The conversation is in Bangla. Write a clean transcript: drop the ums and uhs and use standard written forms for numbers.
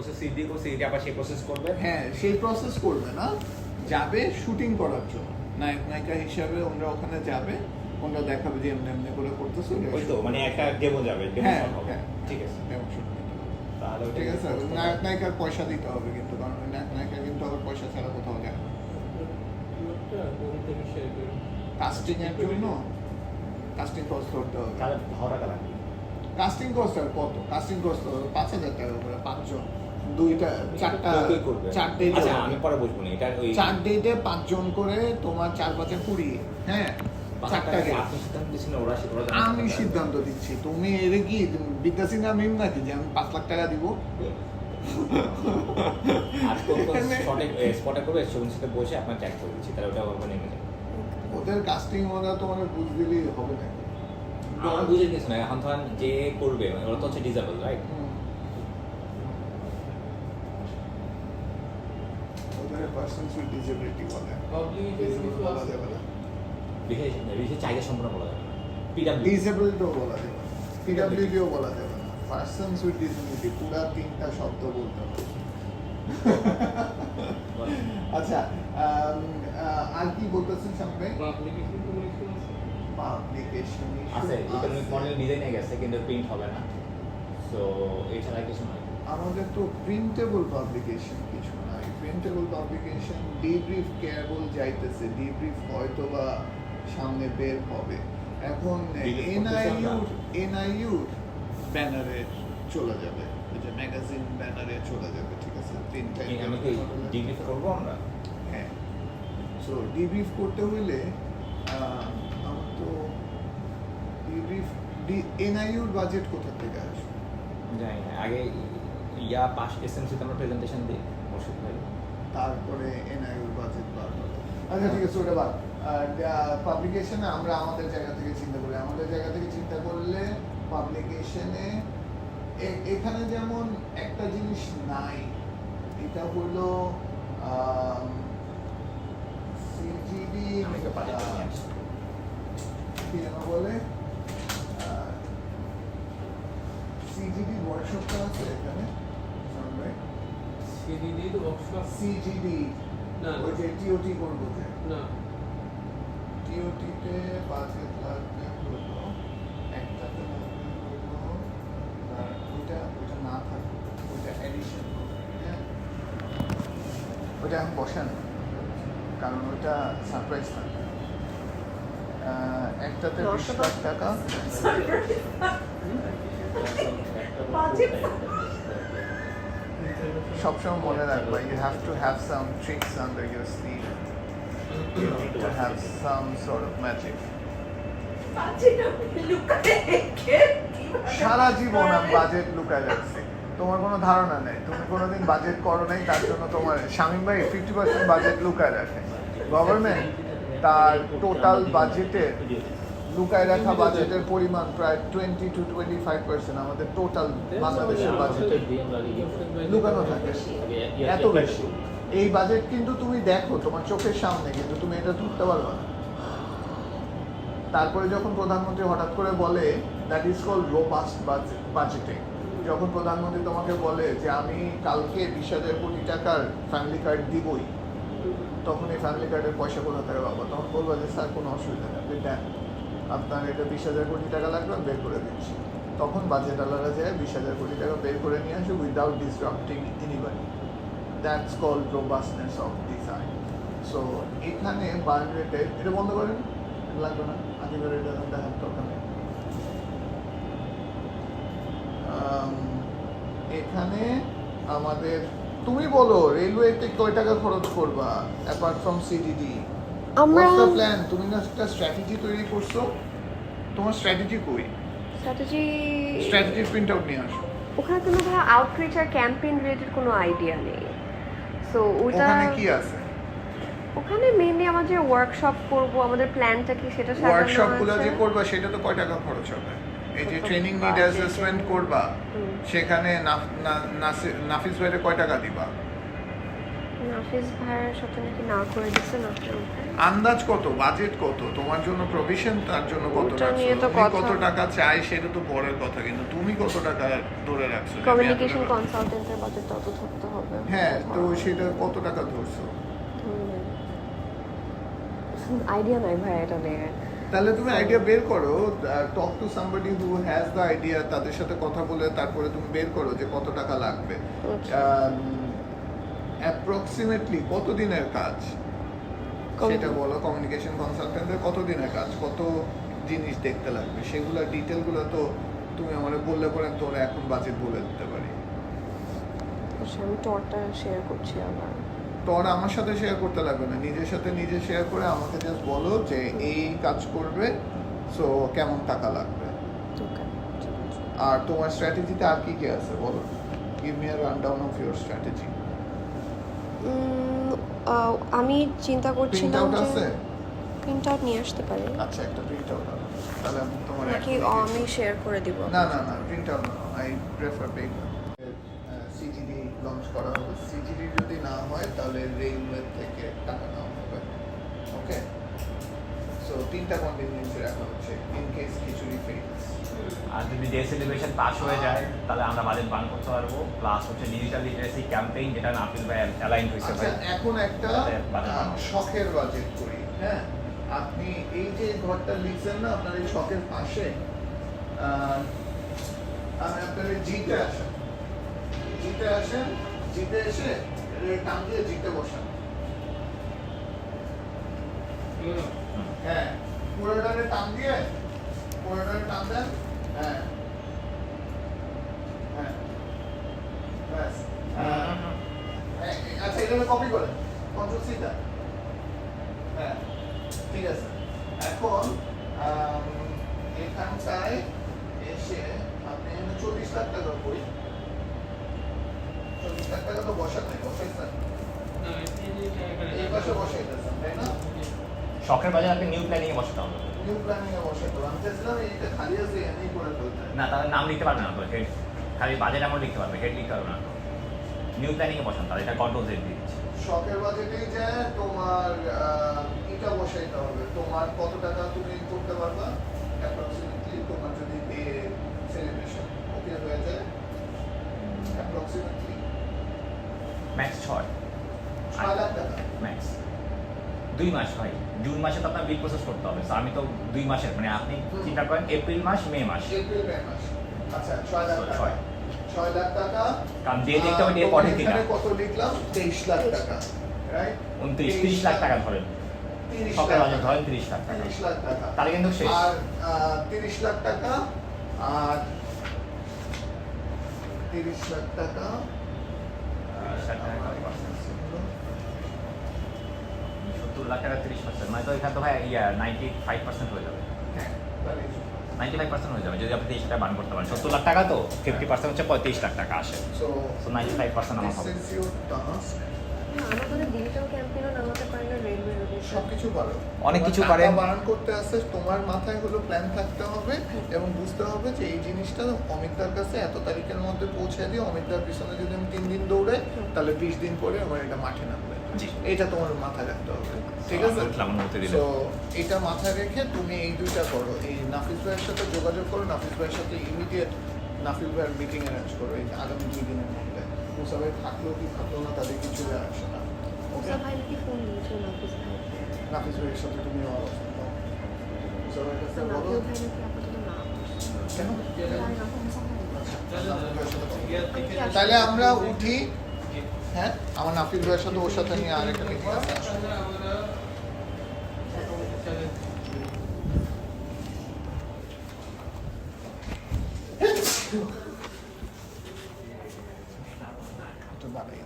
বলছে সিডি ও সিডি আবার সেই প্রসেস করবে। হ্যাঁ, সেই প্রসেস করবে না, যাবে শুটিং করার জন্য, নায়ক নায়িকা হিসাবে ওরা ওখানে যাবে, ওরা দেখাবে যে এমনি এমনি করে করতেছে। ওই তো মানে একটা ডেমো যাবে, হ্যাঁ, ঠিক আছে ডেমো শুট। তাহলে ঠিক আছে, নায়ক নায়িকার পয়সা দিতে হবে কিন্তু, কারণ নায়ক নায়িকা কিন্তু আবার পয়সা ছাড়া কোথাও যায় না। কাস্টিং এর জন্য কাস্টিং কস্ট করতে হবে। তাহলে ভাড়া টাকা লাগবে। কাস্টিং কস্ট আর কত? কাস্টিং কস্ট 5,000 টাকা করে, 5 জন, 2টা 4টা, 4 ডেটে। আচ্ছা আমি পরে বুঝবো না এটা। ওই 4 ডেটে 5 জন করে, তোমার 4-5 20। হ্যাঁ, 4টা ডেট। আপনি সিদ্ধান্ত দিচ্ছেন, ওরা আমি সিদ্ধান্ত দিচ্ছি, তুমি এর কি বিদ্যাসী না মিম নাকি যে আমি 5 লাখ টাকা দিব? আর কোন স্পটে করবে সেগুলোর সাথে বসে আপনার ট্যাগ করে দিচ্ছি, তাহলে ওটা ওখানে নেমে যাবে। ওদের কাস্টিং ওরা তোমার বুঝ দিলেই হবে না। আমার বুঝে গেছে না, এখন ধরেন যে করবে ওরা তো হচ্ছে ডিজেবল, রাইট? ওদের পার্সনস উইথ ডিসেবিলিটি বলে, বলা যাবে না, বিশেষ চাহিদা সম্পন্ন বলা যাবে না, পিডাব্লিউ ডিসেবলডও বলা যাবে না, পিডব্লিউডিও বলা যাবে না, পার্সনস উইথ ডিসেবিলিটি পুরা 3টা শব্দ বলতে হবে। আচ্ছা, আর কি বলতেছেন সামনে? পাবলিকেশন আছে, ইকোনমিক মডেল ডিজাইনে গেছে কিন্তু প্রিন্ট হবে না, সো এছাড়া কিছু নয়। আমাদের তো প্রিন্টেবল পাবলিকেশন কিছু নাই। প্রিন্টেবল পাবলিকেশন ডিব্রিফ কেবল যাইতেছে, ডিব্রিফ হয়তো বা সামনে বের হবে। এখন এনআইইউ ব্যানারে চলে যাবে, ওই যে ম্যাগাজিন ব্যানারে চলে যাবে, ঠিক আছে? প্রিন্টাই আমি কি ডিগ্রিফ করবো আমরা? হ্যাঁ, সো ডিব্রিফ করতে হইলে আমার তো ডিব্রিফ এনআইইউর বাজেট কোথা থেকে আসবে জানি না, আগে পাস এসএমসিতে আমরা প্রেজেন্টেশন দিই মুর্শিদ ভাই, তারপরে এনআইইউর বাজেট বার হবে। আচ্ছা ঠিক আছে, ওটা বাদ। পাবলিকেশনে আমরা আমাদের জায়গা থেকে চিন্তা করি, আমাদের জায়গা থেকে চিন্তা করলে পাবলিকেশনে এখানে যেমন একটা জিনিস নাই, এটা হলো সিজিডি, কি যেন বলে, সিজিডি ওয়ার্কশপটা আছে এখানে, সিজিডি না, ওই যে টিওটি করবো যে না, টিওটিতে বাজেট লাগবে হলো একটাতে লাগবে হলো, আর ওইটা না থাকবে, ওইটা এডিশন করবে, হ্যাঁ ওইটা এখন বসান, কারণ ওইটা সারপ্রাইজ থাকবে। একটাতে 20 লাখ টাকা। সবসময় মনে রাখবা, you have to have some tricks under your sleeve, you need to have some sort of magic. সারা জীবন আমি বাজেট লুকায় রাখছি, তোমার কোনো ধারণা নেই, তুমি কোনোদিন বাজেট করো নাই, তার জন্য তোমার শামীম ভাই 50% বাজেট লুকায় রাখে। গভর্নমেন্ট তার টোটাল বাজেটের লুকায় রাখা বাজেটের পরিমাণ প্রায় 20 to 25% আমাদের টোটাল বাংলাদেশের বাজেটের লুকানো থাকে, এত বেশি। এই বাজেট কিন্তু তুমি দেখো তোমার চোখের সামনে, কিন্তু তুমি এটা ধরতে পারবে না। তারপরে যখন প্রধানমন্ত্রী হঠাৎ করে বলে, that is called robust budgeting, যখন প্রধানমন্ত্রী তোমাকে বলে যে আমি কালকে 20,000 কোটি টাকার ফ্যামিলি কার্ড দিবই, তখন এই ফ্যামিলি কার্ডের পয়সা কোথা থেকে পাবো? তখন বলবো যে স্যার কোনো অসুবিধা নেই, আপনি দেন, আপনার এটা 20,000 কোটি টাকা লাগবে, আমি বের করে দিচ্ছি। তখন বাজেট আলাদা যায় 20,000 কোটি টাকা বের করে নিয়ে আসে without disrupting anybody. That's called robustness of design. So এখানে বার্ন রেটে, এটা বন্ধ করেন, লাগবে না, আগেবার এটা দেখার দরকার নেই। এখানে আমাদের, তুমি বলো রেলওয়েতে কয় টাকা খরচ করবা অ্যাপার্ট ফ্রম সিডিডি? আমরা প্ল্যান, তুমি না একটা স্ট্র্যাটেজি তৈরি করছো, তোমার স্ট্র্যাটেজি কই? স্ট্র্যাটেজি প্রিন্ট আউট নিয়ে আসো। ওখানে কোনো ভাই আউটরিচ আর ক্যাম্পেইন রিলেটেড কোনো আইডিয়া নেই, সো ওটা ওখানে কি আছে? ওখানে মেইনলি আমাদের ওয়ার্কশপ করব, আমাদের প্ল্যানটা কি সেটা সাজানো আছে। ওয়ার্কশপগুলো যে করবা সেটা তো কয় টাকা খরচ হবে? এই যে ট্রেনিং নিড অ্যাসেসমেন্ট করবা, সেখানে নাফিস ভাইরে কয় টাকা দিবা? নাফিস ভাইয়ের সাথে নাকি না করে দিচ্ছে নাফিস ভাই। আন্দাজ কত, বাজেট কত তোমার জন্য, প্রভিশন তার জন্য কত ওটা রাখছো? নিয়ে তো তুমি কথা- কত টাকা চাই সেটা তো পরের কথা, কিন্তু তুমি কত টাকা ধরে রাখছো? যে আমি এত কমিউনিকেশন টাকা- কনসালটেন্টের বাজেট তত ধরতে হবে। হ্যাঁ, তো সেটা কত টাকা ধরছো? আইডিয়া নাই ভাই এটা নিয়ে। তাহলে তুমি আইডিয়া বের করো, talk to somebody who has the idea, তাদের সাথে কথা বলে তারপরে তুমি বের করো যে কত টাকা লাগবে। অ্যাপ্রক্সিমেটলি কত দিনের কাজ সেটা বলো। কমিউনিকেশন কনসালটেন্টের কত দিনের কাজ, কত জিনিস দেখতে লাগবে, সেগুলো ডিটেলগুলো তো তুমি আমাকে বললে পরে তোরা এখন বাজেট বলে দিতে পারি। আচ্ছা, আমি টরটা শেয়ার করছি আবার। তোর আমার সাথে শেয়ার করতে লাগবে না, নিজের সাথে নিজে শেয়ার করে আমাকে জাস্ট বলো যে এই কাজ করবে, সো কেমন টাকা লাগবে। ওকে, ঠিক আছে। আর তোমার স্ট্র্যাটেজিতে আর কি কি আছে বলো, give me a rundown of your strategy. আমি চিন্তা প্রিন্ট করছিলাম আউট যে আছে? প্রিন্ট আউট নিয়ে আসতে পারি আচ্ছা, একটা প্রিন্ট আউট আছে, তাহলে আমি তোমার নাকি আমি শেয়ার করে দিব? না না না, প্রিন্ট আউট না, আই প্রেফার পেপার। সিজিডি লঞ্চ করা হবে, সিজিডি যদি না হয় তাহলে রেলওয়ে থেকে টাকা নেওয়া হবে। ওকে, সো 3টা কন্টিনজেন্সি রাখা হচ্ছে ইন কেস খিচুড়ি ফেলস। আর যদি ডে সেলিব্রেশন পাস হয়ে যায় তাহলে আমরা বাজেট বান করতে পারবো, প্লাস হচ্ছে ডিজিটাল লিটারেসি ক্যাম্পেইন যেটা নাফিস ভাই অ্যালাইন হয়েছে আচ্ছা, ভাই। এখন একটা বাজেট বানাবো। শখের বাজেট করি। হ্যাঁ, আপনি এই যে ঘরটা লিখছেন না আপনার এই শখের পাশে, আমি আপনার এই জিতে আসেন, জিতে আসেন, জিতে এসে এর টান দিয়ে জিতে বসান। হ্যাঁ, পুরোটারে টান দিয়ে, পুরোটারে টান দেন। হ্যাঁ হ্যাঁ, ব্যাস। আচ্ছা, এটা কপি করেন, কন্ট্রোল সিটা। হ্যাঁ, ঠিক আছে। এখন এখানটায় এসে আপনি 40 লাখ টাকা করি, 40 লাখ টাকা তো বসার নাই, বসাইছেন এই পাশে বসাইতেছেন তাই না? শখের বাজার আপনি নিউ প্ল্যানিং এ বসাতে হবে। নিউ প্ল্যানিং এ বসাইতে হবে। আমি চাইছিলাম এইটা খালি আছে এনেই করে ফেলতে। না, তাহলে নাম লিখতে পারবে না তো, হেড খালি বাজেট অ্যামাউন্ট লিখতে পারবে, হেড লিখতে পারবে না তো। নিউ প্ল্যানিং এ বসান, তাহলে এটা কন্ট্রোল জেড দিয়ে দিচ্ছি। শখের বাজেটেই যে তোমার এটা বসাইতে হবে, তোমার কত টাকা তুমি করতে পারবা অ্যাপ্রক্সিমেটলি, তোমার যদি ডে সেলিব্রেশন ওকে হয়ে যায় অ্যাপ্রক্সিমেটলি ম্যাক্স 6 6 লাখ টাকা। ম্যাক্স 2 মাস ভাই। জুন মাসে তো আপনার বিল প্রসেস করতে হবে, তো আমি তো 2 মাসের, মানে আপনি চিন্তা করেন এপ্রিল মাস মে মাস। এপ্রিল মে মাস। আচ্ছা, 6 লাখ টাকা। 6 লাখ টাকা। কারণ দিয়ে দেখতে হবে দিয়ে পরে দিন। এখানে কত লিখলাম? 23 লাখ টাকা, রাইট? 29-30 লাখ টাকা ধরেন, 30 শখের লাখ বাজার টাকা। ধরেন 30 লাখ টাকা, 30 লাখ টাকা। তাহলে কিন্তু শেষ। আর 30 লাখ টাকা, আর 30 লাখ টাকা 30 লাখ টাকা কত পার্সেন্ট? 70 লাখ টাকা 30%, মানে তো এখানে তো ভাই 95% হয়ে যাবে। হ্যাঁ, তাহলে 95% হয়ে যাবে যদি আপনি 23 টাকা বান করতে পারেন। 70 লাখ টাকা তো 50% হচ্ছে 35 লাখ টাকা আসে, so সো 95% আমার this হবে। is your task. আমাদের ডিজিটাল ক্যাম্পেইনও নামাতে পারি না রেলওয়ে রোডে। সবকিছু পারো, অনেক কিছু তোমার পারেন। টাকা বানান করতে আসছে, তোমার মাথায় হলো প্ল্যান থাকতে হবে এবং বুঝতে হবে যে এই জিনিসটা অমিতদার কাছে এত তারিখের মধ্যে পৌঁছে দিয়ে অমিতদার পিছনে যদি আমি 3 দিন দৌড়াই তাহলে 20 দিন পরে আমার এটা মাঠে নামবে। জি। এটা তোমার মাথায় রাখতে হবে, ঠিক আছে? আমার মতে দিলে তো এটা মাথায় রেখে তুমি এই দুইটা করো, এই নাফিস ভাইয়ের সাথে যোগাযোগ করো, নাফিস ভাইয়ের সাথে ইমিডিয়েট নাফিস ভাইয়ের মিটিং অ্যারেঞ্জ করো এই আগামী 2 দিনের মধ্যে। মুসা ভাই থাকলেও কি থাকলো না তাদের কিছু যায় আসে না। ওকে, মুসা ভাই নাকি ফোন দিয়েছিল নাফিস ভাই। নাফিস ভাইয়ের সাথে তুমি আলোচনা করো, মুসা ভাইয়ের কাছে বলো। নাফিস ভাই নাকি আপাতত না করছে। কেন? জানি না, মুসা ভাই। নাফিস ভাইয়ের সাথে কথা বলো। তাহলে আমরা উঠি। হ্যাঁ, আমার নাফিস ভাইয়ের সাথে ওর সাথে নিয়ে আরেকটা মিটিং আছে। একটু দাঁড়াই।